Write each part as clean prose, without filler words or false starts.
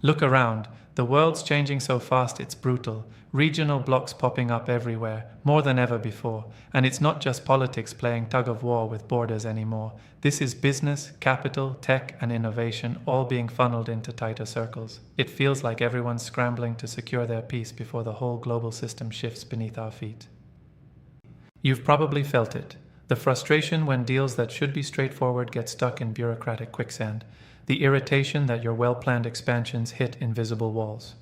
Look around. The world's changing so fast it's brutal. Regional blocks popping up everywhere, more than ever before. And it's not just politics playing tug of war with borders anymore. This is business, capital, tech, and innovation all being funneled into tighter circles. It feels like everyone's scrambling to secure their peace before the whole global system shifts beneath our feet. You've probably felt it. The frustration when deals that should be straightforward get stuck in bureaucratic quicksand. The irritation that your well-planned expansions hit invisible walls.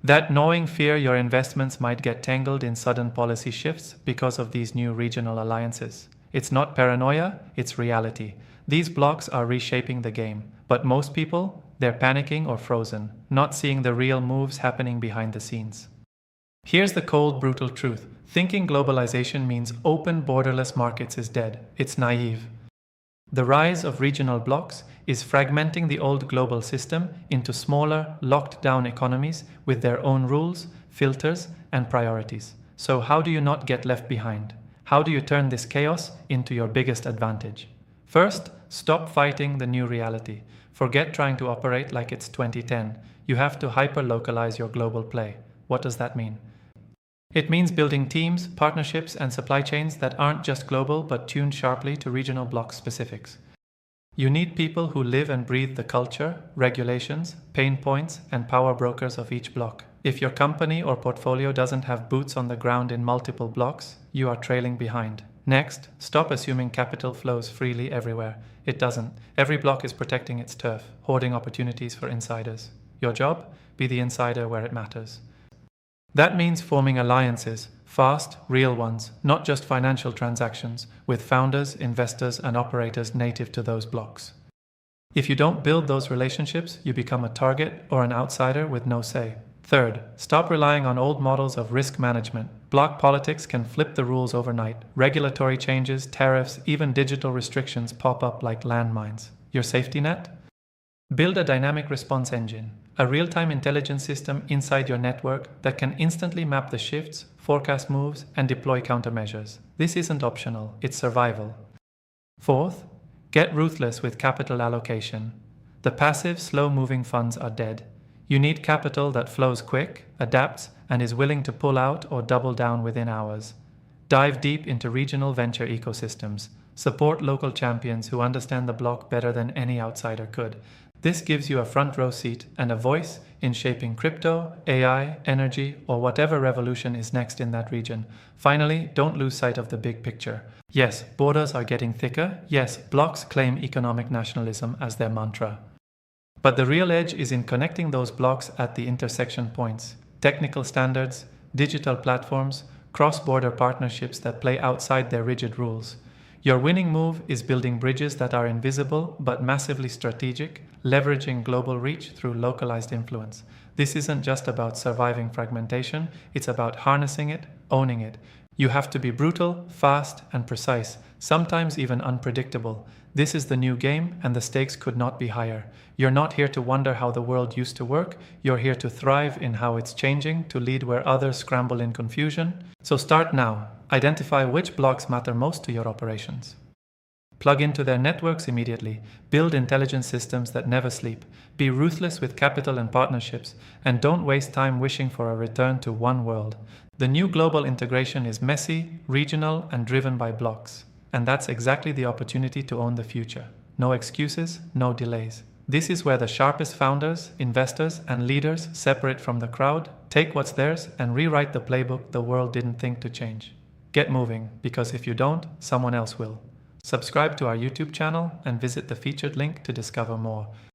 That gnawing fear your investments might get tangled in sudden policy shifts because of these new regional alliances. It's not paranoia, it's reality. These blocks are reshaping the game, but most people, they're panicking or frozen, not seeing the real moves happening behind the scenes. Here's the cold, brutal truth. Thinking globalization means open, borderless markets is dead. It's naive. The rise of regional blocks is fragmenting the old global system into smaller, locked-down economies with their own rules, filters, and priorities. So how do you not get left behind? How do you turn this chaos into your biggest advantage? First, stop fighting the new reality. Forget trying to operate like it's 2010. You have to hyper-localize your global play. What does that mean? It means building teams, partnerships, and supply chains that aren't just global but tuned sharply to regional block specifics. You need people who live and breathe the culture, regulations, pain points, and power brokers of each block. If your company or portfolio doesn't have boots on the ground in multiple blocks, you are trailing behind. Next, stop assuming capital flows freely everywhere. It doesn't. Every block is protecting its turf, hoarding opportunities for insiders. Your job? Be the insider where it matters. That means forming alliances, fast, real ones, not just financial transactions, with founders, investors, and operators native to those blocks. If you don't build those relationships, you become a target or an outsider with no say. Third, stop relying on old models of risk management. Block politics can flip the rules overnight. Regulatory changes, tariffs, even digital restrictions pop up like landmines. Your safety net? Build a dynamic response engine, a real-time intelligence system inside your network that can instantly map the shifts, forecast moves, and deploy countermeasures. This isn't optional, it's survival. Fourth, get ruthless with capital allocation. The passive, slow-moving funds are dead. You need capital that flows quick, adapts, and is willing to pull out or double down within hours. Dive deep into regional venture ecosystems. Support local champions who understand the block better than any outsider could. This gives you a front row seat and a voice in shaping crypto, AI, energy, or whatever revolution is next in that region. Finally, don't lose sight of the big picture. Yes, borders are getting thicker. Yes, blocks claim economic nationalism as their mantra. But the real edge is in connecting those blocks at the intersection points. Technical standards, digital platforms, cross-border partnerships that play outside their rigid rules. Your winning move is building bridges that are invisible but massively strategic, leveraging global reach through localized influence. This isn't just about surviving fragmentation, it's about harnessing it, owning it. You have to be brutal, fast, and precise, sometimes even unpredictable. This is the new game, and the stakes could not be higher. You're not here to wonder how the world used to work, you're here to thrive in how it's changing, to lead where others scramble in confusion. So start now. Identify which blocks matter most to your operations. Plug into their networks immediately. Build intelligent systems that never sleep. Be ruthless with capital and partnerships, and don't waste time wishing for a return to one world. The new global integration is messy, regional, and driven by blocks. And that's exactly the opportunity to own the future. No excuses, no delays. This is where the sharpest founders, investors, and leaders separate from the crowd, take what's theirs, and rewrite the playbook the world didn't think to change. Get moving, because if you don't, someone else will. Subscribe to our YouTube channel and visit the featured link to discover more.